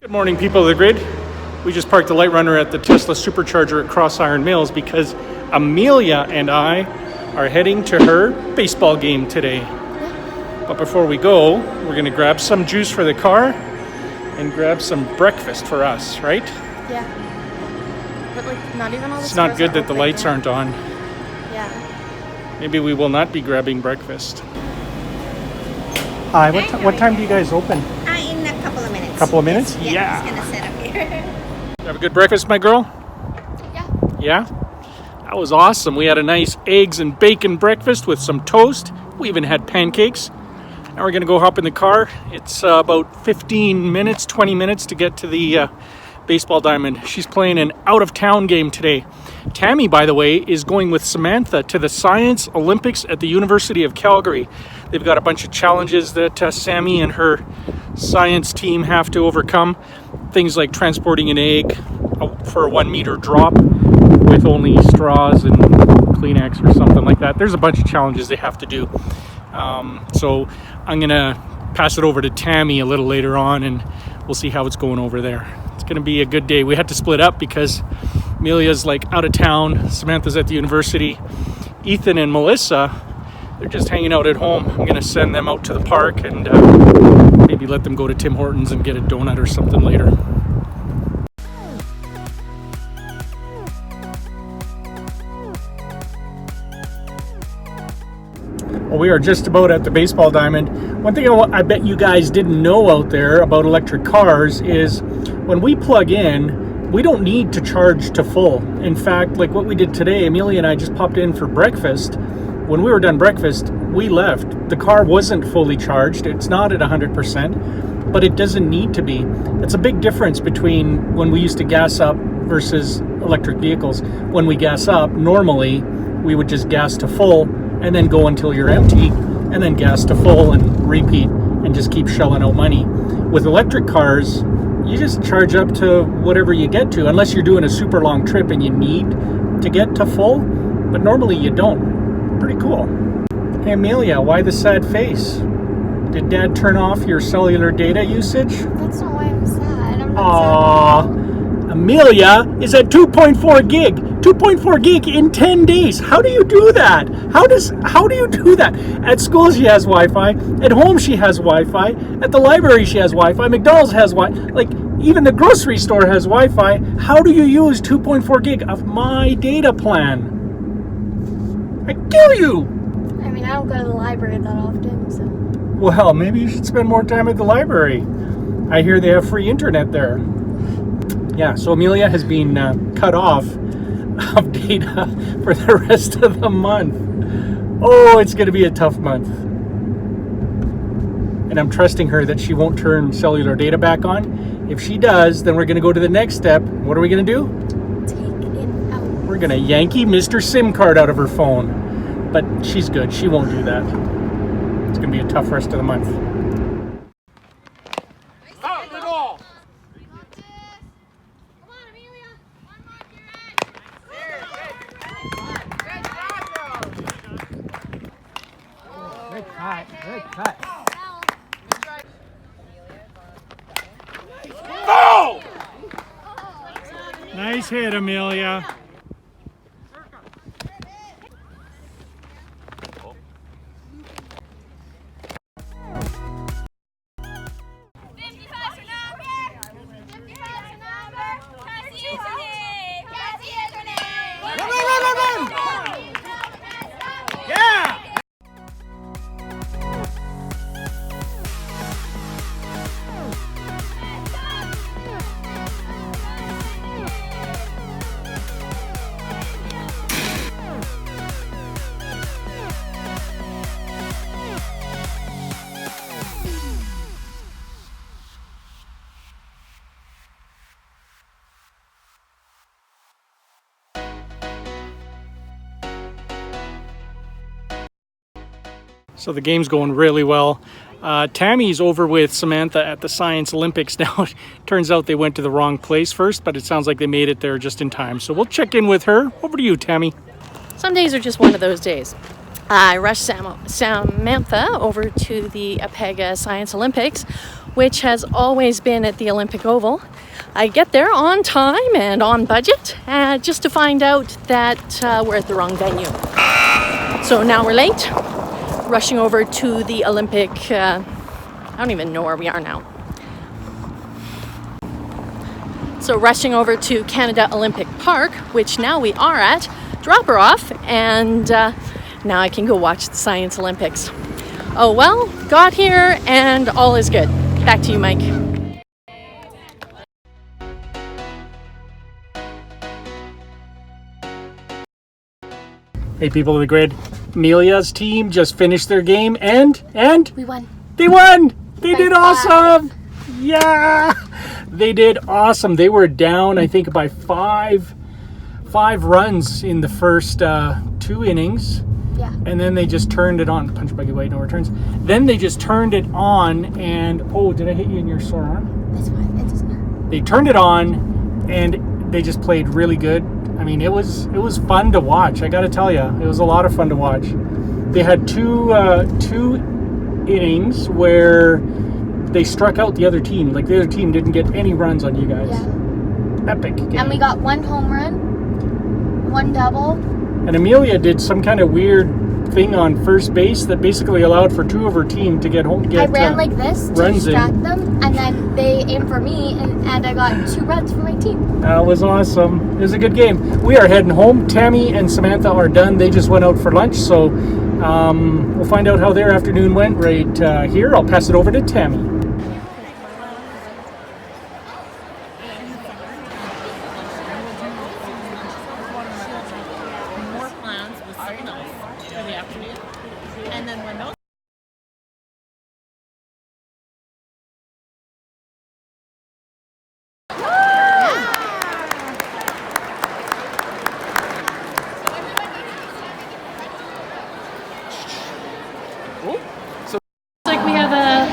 Good morning, people of the grid. We just parked the light runner at the Tesla supercharger at Cross Iron Mills because Amelia and I are heading to her baseball game today. But before we go, we're going to grab some juice for the car and grab some breakfast for us, right? Yeah. But like, not even all the It's not good that the lights aren't on. Yeah. Maybe we will not be grabbing breakfast. Hi, what time do you guys open? In a couple of minutes. Couple of minutes? Yeah. Just gonna sit up here. Have a good breakfast, my girl? Yeah. Yeah? That was awesome. We had a nice eggs and bacon breakfast with some toast. We even had pancakes. Now we're going to go hop in the car. It's about 15 minutes, 20 minutes to get to the baseball diamond. She's playing an out-of-town game today. Tammy, by the way, is going with Samantha to the Science Olympics at the University of Calgary. They've got a bunch of challenges that Sammy and her science team have to overcome. Things like transporting an egg for a 1 meter drop with only straws and Kleenex or something like that. There's a bunch of challenges they have to do. So I'm going to pass it over to Tammy a little later on and we'll see how it's going over there. It's going to be a good day. We had to split up because Amelia's like out of town. Samantha's at the university. Ethan and Melissa, they're just hanging out at home. I'm going to send them out to the park and maybe let them go to Tim Hortons and get a donut or something later. Well, we are just about at the baseball diamond. One thing I bet you guys didn't know out there about electric cars is when we plug in, we don't need to charge to full. In fact, like what we did today, Amelia and I just popped in for breakfast. When we were done breakfast, we left. The car wasn't fully charged. It's not at 100%, but it doesn't need to be. It's a big difference between when we used to gas up versus electric vehicles. When we gas up, normally we would just gas to full and then go until you're empty and then gas to full and repeat and just keep shelling out money. With electric cars, you just charge up to whatever you get to, unless you're doing a super long trip and you need to get to full, but normally you don't. Pretty cool. Hey Amelia, why the sad face? Did Dad turn off your cellular data usage? That's not why I'm sad. I'm not sad. Amelia is at 2.4 gig. 2.4 gig in 10 days. How do you do that? How do you do that? At school she has Wi-Fi. At home she has Wi-Fi. At the library she has Wi-Fi. McDonald's has Wi-Fi. Like even the grocery store has Wi-Fi. How do you use 2.4 gig of my data plan? I kill you. I mean, I don't go to the library that often, so. Well, maybe you should spend more time at the library. I hear they have free internet there. Yeah, so Amelia has been cut off of data for the rest of the month. Oh, it's going to be a tough month. And I'm trusting her that she won't turn cellular data back on. If she does, then we're going to go to the next step. What are we going to do? Take it out. We're going to Yankee Mr. SIM card out of her phone. But she's good. She won't do that. It's going to be a tough rest of the month. Good cut. Oh! Nice hit, Amelia. Yeah! So the game's going really well. Tammy's over with Samantha at the Science Olympics now. It turns out they went to the wrong place first, but it sounds like they made it there just in time. So we'll check in with her. Over to you, Tammy. Some days are just one of those days. I rushed Samantha over to the Apega Science Olympics, which has always been at the Olympic Oval. I get there on time and on budget, just to find out that we're at the wrong venue. So now we're late, rushing over to the Olympic, I don't even know where we are now. So rushing over to Canada Olympic Park, which now we are at, drop her off, and now I can go watch the Science Olympics. Oh well, got here and all is good. Back to you, Mike. Hey, people of the grid. Amelia's team just finished their game and We won. they won! They By did 5. awesome! Yeah! They did awesome. They were down, I think, by five runs in the first 2 innings. Yeah. And then they just turned it on. Punch, buggy, white, no returns. Then they just turned it on and... Oh, did I hit you in your sore arm? That's fine. It doesn't hurt. They turned it on and they just played really good. I mean, it was fun to watch. I got to tell you, it was a lot of fun to watch. They had two innings where they struck out the other team. Like, the other team didn't get any runs on you guys. Yeah. Epic game. And we got 1 home run, 1 double. And Amelia did some kind of weird thing on first base that basically allowed for 2 of her team to get home. I ran like this to runs distract in. them, and then they aimed for me, and I got 2 runs for my team. That was awesome. It was a good game. We are heading home. Tammy and Samantha are done. They just went out for lunch, so we'll find out how their afternoon went right here. I'll pass it over to Tammy. More plans was so nice for the afternoon. And then when those like we have a,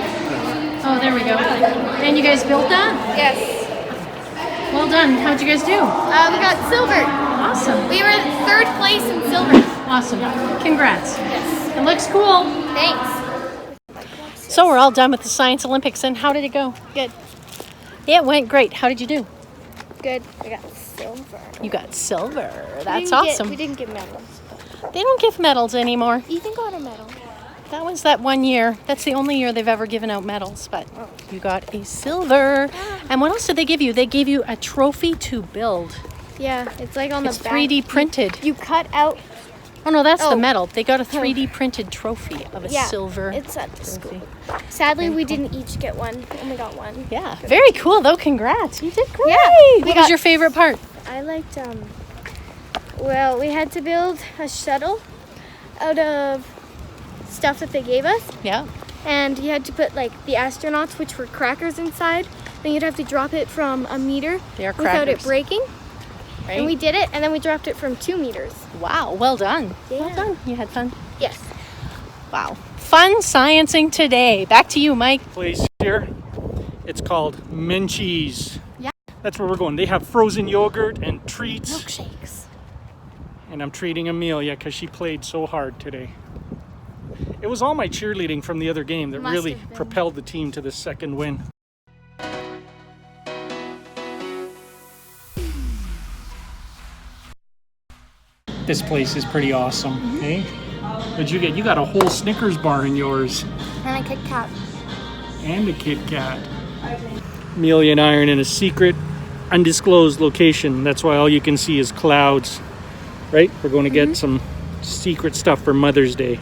oh, there we go. And you guys built that? Yes. Well done. How'd you guys do? We got silver. Awesome. We were 3rd place in silver. Awesome. Congrats. Yes. It looks cool. Thanks. So we're all done with the Science Olympics, and how did it go? Good. Yeah, it went great. How did you do? Good. I got silver. You got silver. We That's didn't awesome. we didn't get medals. They don't give medals anymore. Ethan got a medal. That was that one year. That's the only year they've ever given out medals, but you got a silver. And what else did they give you? They gave you a trophy to build. Yeah, it's like on It's the back. 3D printed. You cut out. Oh no, that's the Oh. medal. They got a 3D printed trophy of a Yeah, silver it's at the trophy. school. Sadly, we didn't each get one. We only got one. Yeah, very cool though. Congrats. You did great. Yeah, we What was got- your favorite part? I liked well, we had to build a shuttle out of stuff that they gave us, Yeah. and you had to put like the astronauts, which were crackers, inside. Then you'd have to drop it from a meter They are without it crackers. breaking. Right? And we did it, and then we dropped it from 2 meters. Wow, well done. Well Yeah. done. You had fun. Yes. Wow. Fun sciencing today. Back to you, Mike. Place here. It's called Menchie's. Yeah. That's where we're going. They have frozen yogurt and treats. Milkshakes. And I'm treating Amelia because she played so hard today. It was all my cheerleading from the other game that Must really have been. propelled the team to the second win. This place is pretty awesome, eh? What'd you get? You got a whole Snickers bar in yours. And a Kit Kat. And a Kit Kat. Amelia and I are in a secret, undisclosed location. That's why all you can see is clouds. Right? We're going to get some secret stuff for Mother's Day.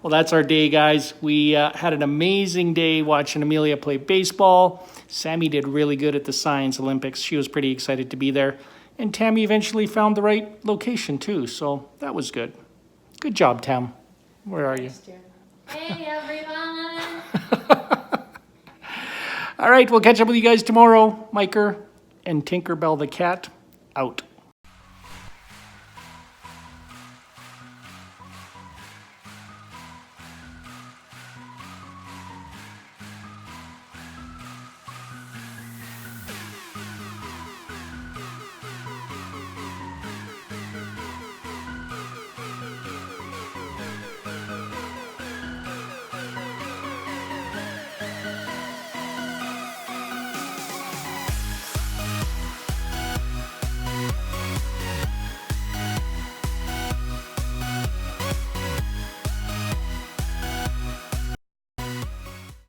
Well, that's our day, guys. We had an amazing day watching Amelia play baseball. Sammy did really good at the Science Olympics. She was pretty excited to be there. And Tammy eventually found the right location, too. So that was good. Good job, Tam. Where are you? Hey, everyone. All right, we'll catch up with you guys tomorrow. Miker and Tinkerbell the cat out.